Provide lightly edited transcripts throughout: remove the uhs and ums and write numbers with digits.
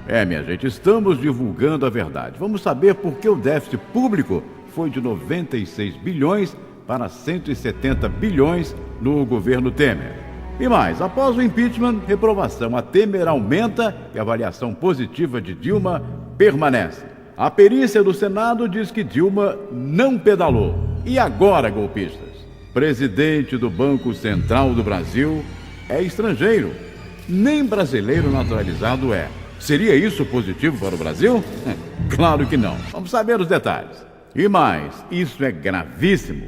Minha gente, estamos divulgando a verdade. Vamos saber por que o déficit público foi de 96 bilhões para 170 bilhões no governo Temer. E mais, após o impeachment, reprovação a Temer aumenta e a avaliação positiva de Dilma permanece. A perícia do Senado diz que Dilma não pedalou. E agora, golpistas? Presidente do Banco Central do Brasil é estrangeiro. Nem brasileiro naturalizado é. Seria isso positivo para o Brasil? Claro que não. Vamos saber os detalhes. E mais, isso é gravíssimo.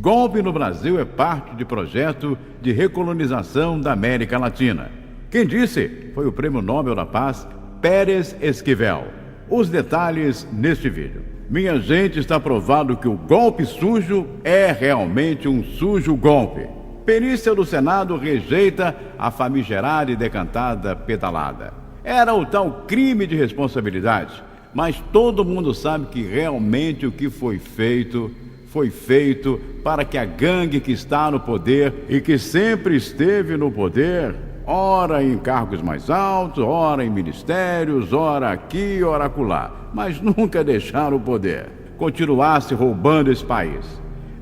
Golpe no Brasil é parte de projeto de recolonização da América Latina. Quem disse foi o Prêmio Nobel da Paz, Pérez Esquivel. Os detalhes neste vídeo. Minha gente, está provado que o golpe sujo é realmente um sujo golpe. Perícia do Senado rejeita a famigerada e decantada pedalada. Era o tal crime de responsabilidade, mas todo mundo sabe que realmente o que foi feito para que a gangue que está no poder e que sempre esteve no poder, ora em cargos mais altos, ora em ministérios, ora aqui, ora acolá, mas nunca deixaram o poder, continuasse roubando esse país.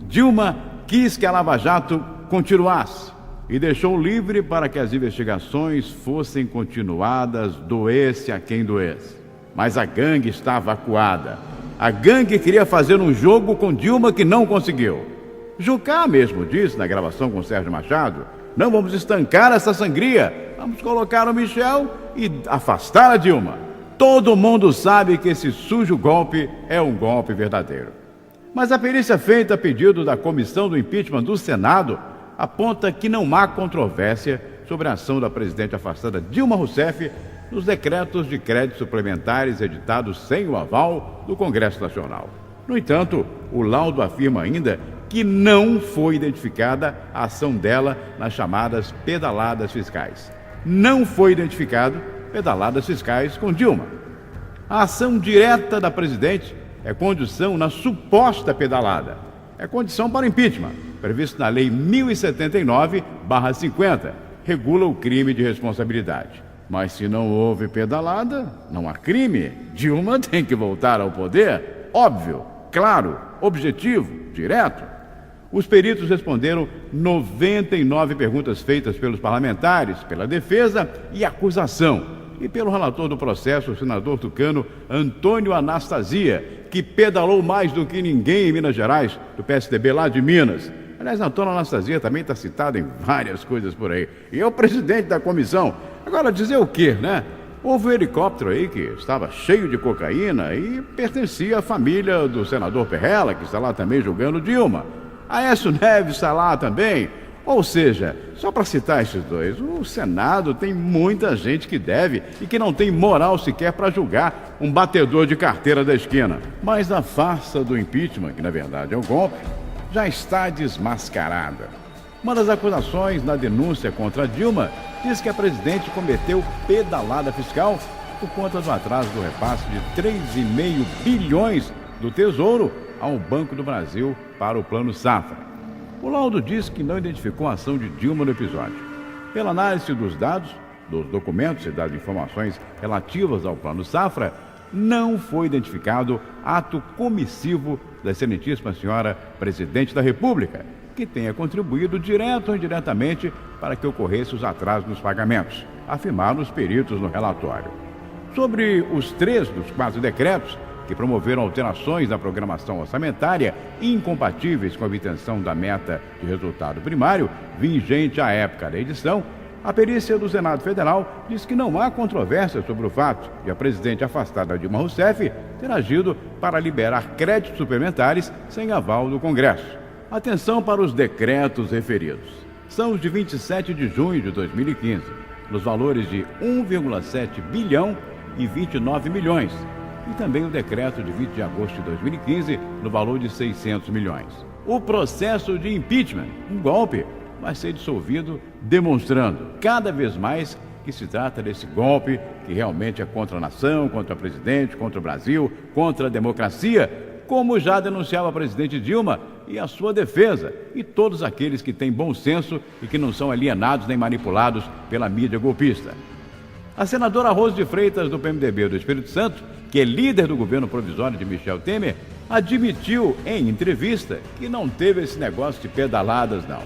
Dilma quis que a Lava Jato continuasse e deixou livre para que as investigações fossem continuadas, doesse a quem doesse. Mas a gangue estava acuada. A gangue queria fazer um jogo com Dilma que não conseguiu. Jucá mesmo disse na gravação com Sérgio Machado: não vamos estancar essa sangria, vamos colocar o Michel e afastar a Dilma. Todo mundo sabe que esse sujo golpe é um golpe verdadeiro. Mas a perícia feita a pedido da Comissão do Impeachment do Senado aponta que não há controvérsia sobre a ação da presidente afastada Dilma Rousseff nos decretos de créditos suplementares editados sem o aval do Congresso Nacional. No entanto, o laudo afirma ainda que não foi identificada a ação dela nas chamadas pedaladas fiscais. Não foi identificado pedaladas fiscais com Dilma. A ação direta da presidente é condição na suposta pedalada. É condição para o impeachment, previsto na Lei 1079/50, regula o crime de responsabilidade. Mas se não houve pedalada, não há crime. Dilma tem que voltar ao poder. Óbvio, claro, objetivo, direto. Os peritos responderam 99 perguntas feitas pelos parlamentares, pela defesa e acusação, e pelo relator do processo, o senador tucano Antônio Anastasia, que pedalou mais do que ninguém em Minas Gerais, do PSDB lá de Minas. Aliás, Antônio Anastasia também está citado em várias coisas por aí. E é o presidente da comissão. Agora, dizer o quê, né? Houve um helicóptero aí que estava cheio de cocaína e pertencia à família do senador Perrella, que está lá também julgando Dilma. Aécio Neves está lá também. Ou seja, só para citar esses dois, o Senado tem muita gente que deve e que não tem moral sequer para julgar um batedor de carteira da esquina. Mas a farsa do impeachment, que na verdade é um golpe, já está desmascarada. Uma das acusações na denúncia contra Dilma diz que a presidente cometeu pedalada fiscal por conta do atraso do repasse de 3,5 bilhões do Tesouro ao Banco do Brasil para o Plano Safra. O laudo diz que não identificou a ação de Dilma no episódio. Pela análise dos dados, dos documentos e das informações relativas ao Plano Safra, não foi identificado ato comissivo da excelentíssima senhora Presidente da República, que tenha contribuído direto ou indiretamente para que ocorressem os atrasos nos pagamentos, afirmaram os peritos no relatório. Sobre os 3 dos 4 decretos que promoveram alterações na programação orçamentária incompatíveis com a obtenção da meta de resultado primário, vigente à época da edição, a perícia do Senado Federal diz que não há controvérsia sobre o fato de a presidente afastada Dilma Rousseff ter agido para liberar créditos suplementares sem aval do Congresso. Atenção para os decretos referidos. São os de 27 de junho de 2015, nos valores de 1,7 bilhão e 29 milhões, e também o decreto de 20 de agosto de 2015, no valor de 600 milhões. O processo de impeachment, um golpe, vai ser dissolvido, demonstrando cada vez mais que se trata desse golpe que realmente é contra a nação, contra o presidente, contra o Brasil, contra a democracia, como já denunciava a presidente Dilma e a sua defesa, e todos aqueles que têm bom senso e que não são alienados nem manipulados pela mídia golpista. A senadora Rose de Freitas, do PMDB do Espírito Santo, que é líder do governo provisório de Michel Temer, admitiu em entrevista que não teve esse negócio de pedaladas, não.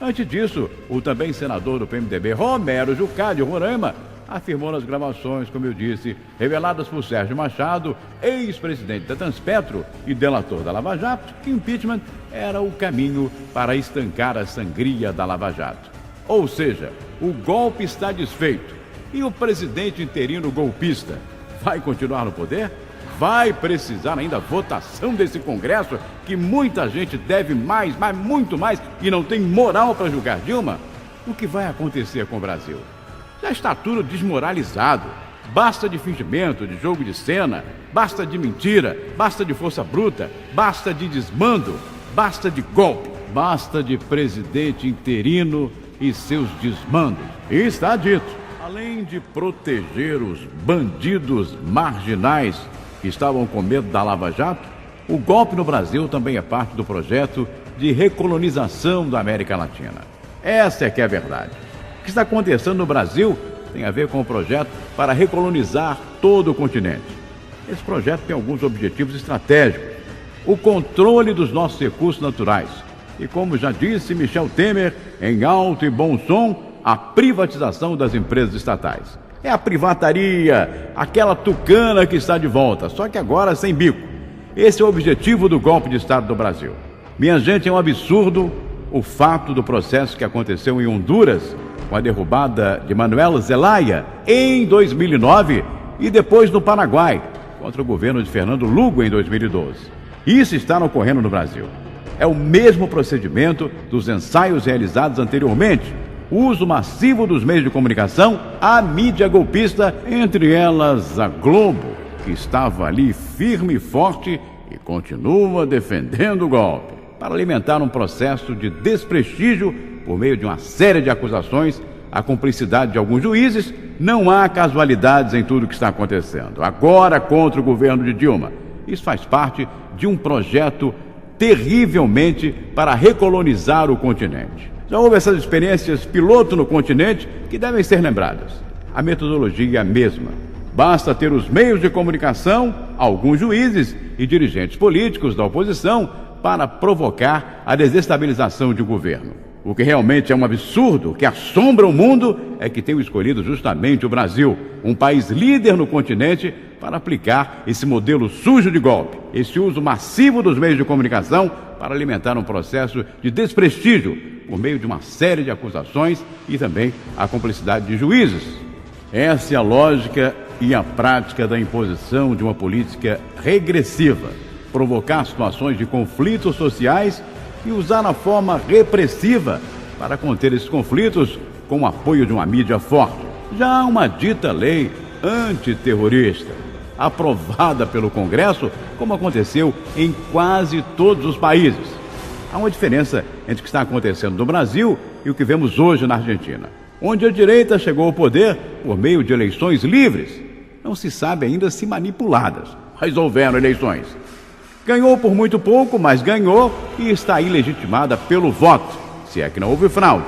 Antes disso, o também senador do PMDB, Romero Jucá, de Roraima, afirmou nas gravações, como eu disse, reveladas por Sérgio Machado, ex-presidente da Transpetro e delator da Lava Jato, que impeachment era o caminho para estancar a sangria da Lava Jato. Ou seja, o golpe está desfeito. E o presidente interino golpista vai continuar no poder? Vai precisar ainda votação desse Congresso, que muita gente deve mais, mas muito mais, e não tem moral para julgar Dilma? O que vai acontecer com o Brasil? Já está tudo desmoralizado. Basta de fingimento, de jogo de cena, basta de mentira, basta de força bruta, basta de desmando, basta de golpe, basta de presidente interino e seus desmandos. E está dito. Além de proteger os bandidos marginais que estavam com medo da Lava Jato, o golpe no Brasil também é parte do projeto de recolonização da América Latina. Essa é que é a verdade. O que está acontecendo no Brasil tem a ver com o projeto para recolonizar todo o continente. Esse projeto tem alguns objetivos estratégicos. O controle dos nossos recursos naturais. E como já disse Michel Temer, em alto e bom som, a privatização das empresas estatais. É a privataria, aquela tucana que está de volta, só que agora sem bico. Esse é o objetivo do golpe de Estado do Brasil. Minha gente, é um absurdo o fato do processo que aconteceu em Honduras, com a derrubada de Manuel Zelaya em 2009 e depois no Paraguai, contra o governo de Fernando Lugo em 2012. Isso está ocorrendo no Brasil. É o mesmo procedimento dos ensaios realizados anteriormente. O uso massivo dos meios de comunicação, a mídia golpista, entre elas a Globo, que estava ali firme e forte e continua defendendo o golpe, para alimentar um processo de desprestígio por meio de uma série de acusações, a cumplicidade de alguns juízes. Não há casualidades em tudo que está acontecendo. Agora contra o governo de Dilma. Isso faz parte de um projeto terrivelmente para recolonizar o continente. Já houve essas experiências piloto no continente que devem ser lembradas. A metodologia é a mesma. Basta ter os meios de comunicação, alguns juízes e dirigentes políticos da oposição para provocar a desestabilização de um governo. O que realmente é um absurdo, que assombra o mundo, é que tenham escolhido justamente o Brasil, um país líder no continente, para aplicar esse modelo sujo de golpe, esse uso massivo dos meios de comunicação para alimentar um processo de desprestígio por meio de uma série de acusações e também a cumplicidade de juízes. Essa é a lógica e a prática da imposição de uma política regressiva, provocar situações de conflitos sociais e usar a forma repressiva para conter esses conflitos com o apoio de uma mídia forte. Já há uma dita lei antiterrorista, aprovada pelo Congresso, como aconteceu em quase todos os países. Há uma diferença entre o que está acontecendo no Brasil e o que vemos hoje na Argentina, onde a direita chegou ao poder por meio de eleições livres. Não se sabe ainda se manipuladas, mas houveram eleições. Ganhou por muito pouco, mas ganhou e está aí legitimada pelo voto, se é que não houve fraude.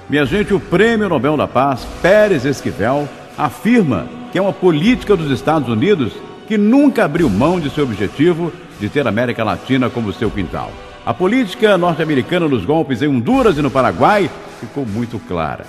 Minha gente, o Prêmio Nobel da Paz, Pérez Esquivel, afirma que é uma política dos Estados Unidos que nunca abriu mão de seu objetivo de ter a América Latina como seu quintal. A política norte-americana nos golpes em Honduras e no Paraguai ficou muito clara.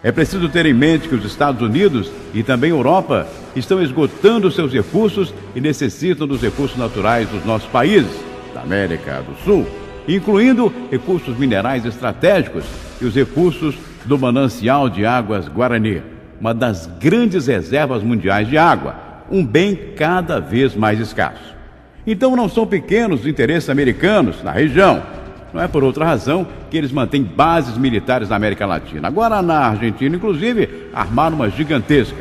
É preciso ter em mente que os Estados Unidos e também a Europa estão esgotando seus recursos e necessitam dos recursos naturais dos nossos países, da América do Sul, incluindo recursos minerais estratégicos e os recursos do manancial de águas Guarani, uma das grandes reservas mundiais de água, um bem cada vez mais escasso. Então não são pequenos os interesses americanos na região. Não é por outra razão que eles mantêm bases militares na América Latina. Agora na Argentina, inclusive, armaram uma gigantesca.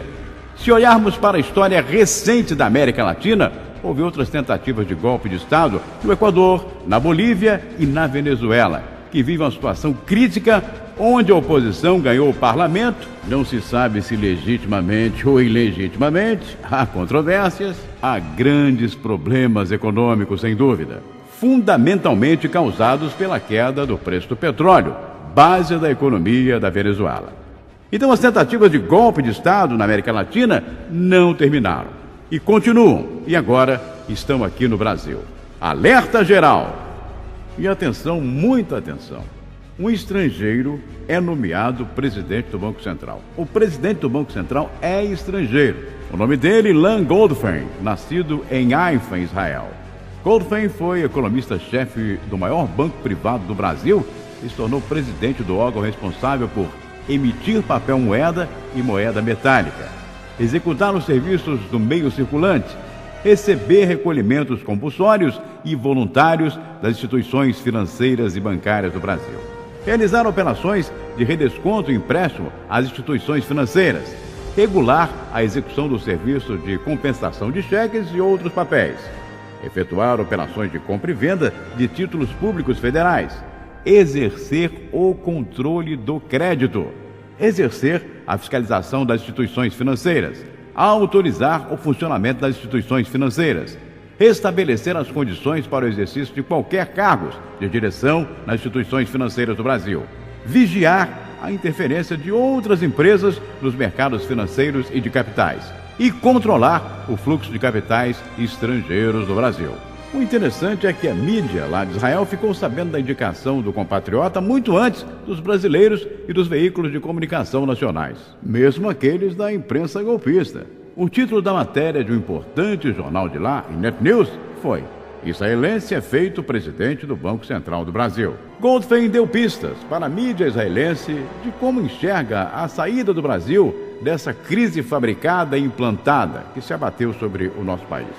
Se olharmos para a história recente da América Latina, houve outras tentativas de golpe de Estado no Equador, na Bolívia e na Venezuela, que vivem uma situação crítica onde a oposição ganhou o parlamento, não se sabe se legitimamente ou ilegitimamente, há controvérsias, há grandes problemas econômicos, sem dúvida, fundamentalmente causados pela queda do preço do petróleo, base da economia da Venezuela. Então as tentativas de golpe de Estado na América Latina não terminaram. E continuam. E agora estão aqui no Brasil. Alerta geral. E atenção, muita atenção. Um estrangeiro é nomeado presidente do Banco Central. O presidente do Banco Central é estrangeiro. O nome dele, Ilan Goldfein, nascido em Haifa, Israel. Goldfein foi economista-chefe do maior banco privado do Brasil e se tornou presidente do órgão responsável por emitir papel moeda e moeda metálica, executar os serviços do meio circulante, receber recolhimentos compulsórios e voluntários das instituições financeiras e bancárias do Brasil, realizar operações de redesconto e empréstimo às instituições financeiras, regular a execução do serviço de compensação de cheques e outros papéis, efetuar operações de compra e venda de títulos públicos federais, exercer o controle do crédito, exercer a fiscalização das instituições financeiras, autorizar o funcionamento das instituições financeiras, restabelecer as condições para o exercício de qualquer cargos de direção nas instituições financeiras do Brasil, vigiar a interferência de outras empresas nos mercados financeiros e de capitais e controlar o fluxo de capitais estrangeiros do Brasil. O interessante é que a mídia lá de Israel ficou sabendo da indicação do compatriota muito antes dos brasileiros e dos veículos de comunicação nacionais, mesmo aqueles da imprensa golpista. O título da matéria de um importante jornal de lá, Net News, foi: israelense é feito presidente do Banco Central do Brasil. Goldfein deu pistas para a mídia israelense de como enxerga a saída do Brasil dessa crise fabricada e implantada que se abateu sobre o nosso país.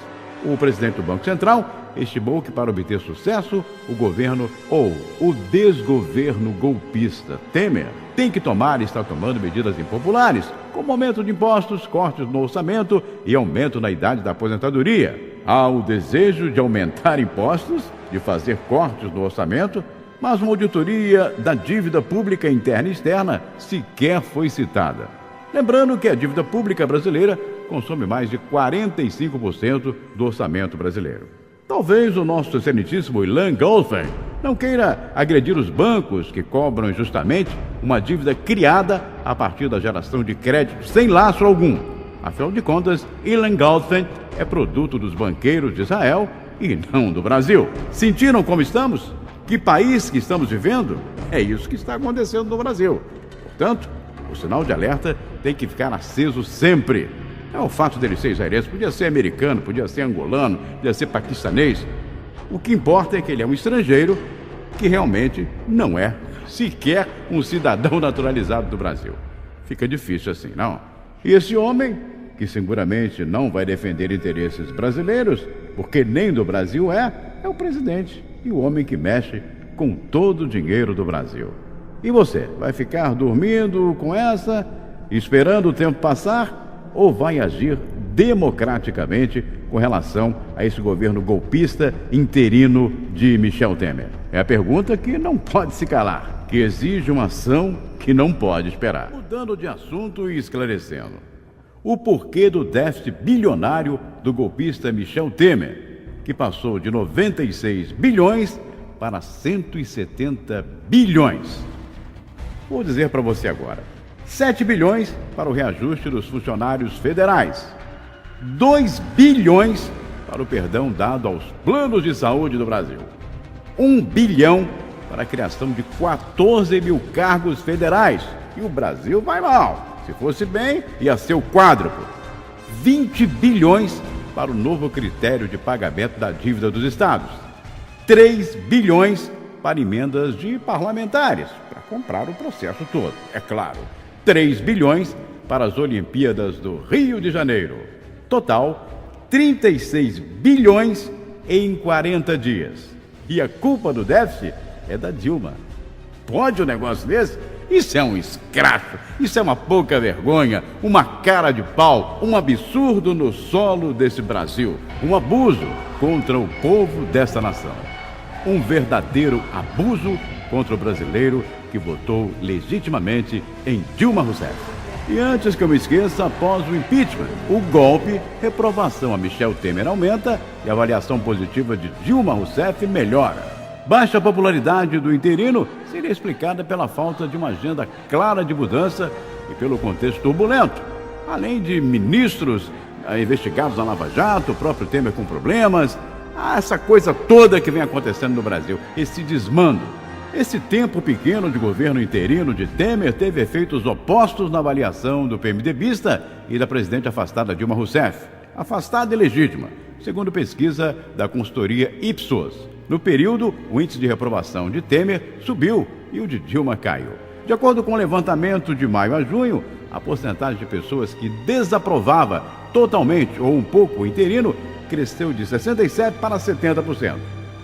O presidente do Banco Central estimou que para obter sucesso, o governo ou o desgoverno golpista Temer tem que tomar e está tomando medidas impopulares, como aumento de impostos, cortes no orçamento e aumento na idade da aposentadoria. Há o desejo de aumentar impostos, de fazer cortes no orçamento, mas uma auditoria da dívida pública interna e externa sequer foi citada. Lembrando que a dívida pública brasileira consome mais de 45% do orçamento brasileiro. Talvez o nosso excelentíssimo Ilan Goldfein não queira agredir os bancos que cobram injustamente uma dívida criada a partir da geração de crédito sem lastro algum. Afinal de contas, Ilan Goldfein é produto dos banqueiros de Israel e não do Brasil. Sentiram como estamos? Que país que estamos vivendo? É isso que está acontecendo no Brasil. Portanto, o sinal de alerta tem que ficar aceso sempre. É o fato dele ser israelense, podia ser americano, podia ser angolano, podia ser paquistanês. O que importa é que ele é um estrangeiro que realmente não é sequer um cidadão naturalizado do Brasil. Fica difícil assim, não? E esse homem, que seguramente não vai defender interesses brasileiros, porque nem do Brasil é o presidente e o homem que mexe com todo o dinheiro do Brasil. E você, vai ficar dormindo com essa, esperando o tempo passar, ou vai agir democraticamente com relação a esse governo golpista interino de Michel Temer? É a pergunta que não pode se calar, que exige uma ação que não pode esperar. Mudando de assunto e esclarecendo o porquê do déficit bilionário do golpista Michel Temer, que passou de 96 bilhões para 170 bilhões. Vou dizer para você agora: 7 bilhões para o reajuste dos funcionários federais, 2 bilhões para o perdão dado aos planos de saúde do Brasil, 1 bilhão para a criação de 14 mil cargos federais. E o Brasil vai mal. Se fosse bem, ia ser o quádruplo. 20 bilhões para o novo critério de pagamento da dívida dos estados. 3 bilhões para emendas de parlamentares, para comprar o processo todo, é claro. 3 bilhões para as Olimpíadas do Rio de Janeiro. Total, 36 bilhões em 40 dias. E a culpa do déficit é da Dilma. Pode um negócio desse? Isso é um escracho, isso é uma pouca vergonha, uma cara de pau, um absurdo no solo desse Brasil, um abuso contra o povo dessa nação. Um verdadeiro abuso contra o brasileiro que votou legitimamente em Dilma Rousseff. E antes que eu me esqueça, após o impeachment, o golpe, reprovação a Michel Temer aumenta e a avaliação positiva de Dilma Rousseff melhora. Baixa popularidade do interino seria explicada pela falta de uma agenda clara de mudança e pelo contexto turbulento, além de ministros investigados na Lava Jato, o próprio Temer com problemas, essa coisa toda que vem acontecendo no Brasil, esse desmando. Esse tempo pequeno de governo interino de Temer teve efeitos opostos na avaliação do PMDBista e da presidente afastada Dilma Rousseff. Afastada e legítima, segundo pesquisa da consultoria Ipsos. No período, o índice de reprovação de Temer subiu e o de Dilma caiu. De acordo com o levantamento de maio a junho, a porcentagem de pessoas que desaprovava totalmente ou um pouco o interino cresceu de 67% para 70%.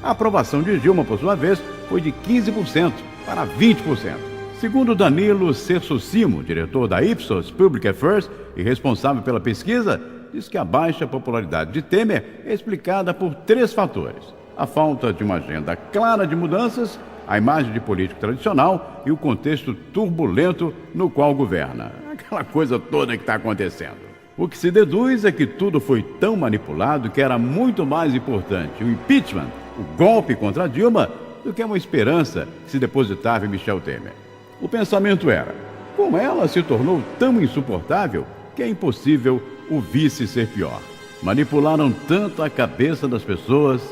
A aprovação de Dilma, por sua vez, foi de 15% para 20%. Segundo Danilo Cersocimo, diretor da Ipsos Public Affairs e responsável pela pesquisa, diz que a baixa popularidade de Temer é explicada por 3 fatores: a falta de uma agenda clara de mudanças, a imagem de político tradicional e o contexto turbulento no qual governa. Aquela coisa toda que está acontecendo. O que se deduz é que tudo foi tão manipulado que era muito mais importante o impeachment, o golpe contra Dilma, do que uma esperança que se depositava em Michel Temer. O pensamento era: como ela se tornou tão insuportável que é impossível o vice ser pior. Manipularam tanto a cabeça das pessoas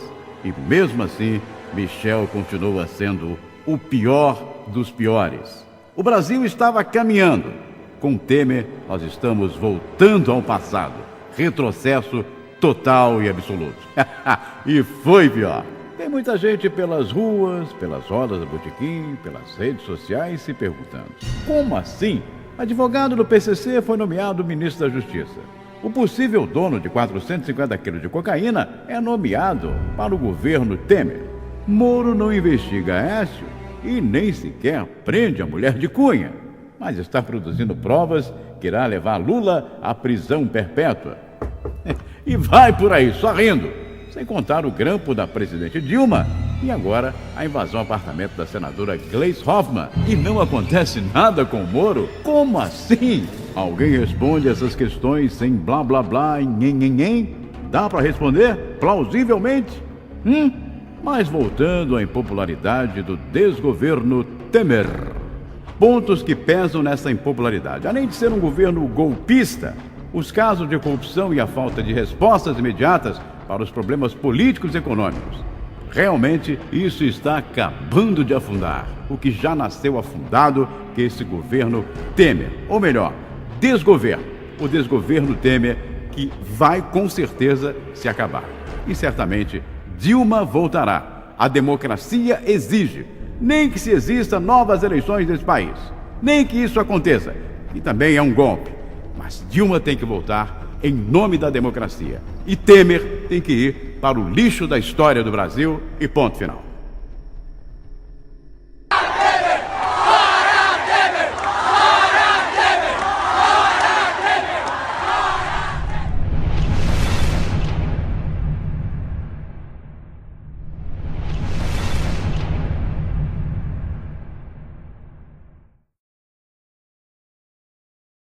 e, mesmo assim, Michel continua sendo o pior dos piores. O Brasil estava caminhando. Com Temer, nós estamos voltando ao passado. Retrocesso total e absoluto. E foi pior. Tem muita gente pelas ruas, pelas rodas do botequim, pelas redes sociais se perguntando: como assim? Advogado do PCC foi nomeado ministro da Justiça. O possível dono de 450 quilos de cocaína é nomeado para o governo Temer. Moro não investiga Aécio e nem sequer prende a mulher de Cunha, mas está produzindo provas que irá levar Lula à prisão perpétua. E vai por aí, só rindo, sem contar o grampo da presidente Dilma e agora a invasão ao apartamento da senadora Gleisi Hoffmann. E não acontece nada com o Moro? Como assim? Alguém responde essas questões sem blá blá blá e nhen? Dá para responder plausivelmente? Mas voltando à impopularidade do desgoverno Temer. Pontos que pesam nessa impopularidade. Além de ser um governo golpista, os casos de corrupção e a falta de respostas imediatas para os problemas políticos e econômicos. Realmente, isso está acabando de afundar o que já nasceu afundado, que é esse governo Temer. Ou melhor, desgoverno. O desgoverno Temer que vai com certeza se acabar. E certamente Dilma voltará. A democracia exige. Nem que se exista novas eleições nesse país. Nem que isso aconteça. E também é um golpe. Mas Dilma tem que voltar em nome da democracia. E Temer tem que ir para o lixo da história do Brasil e ponto final.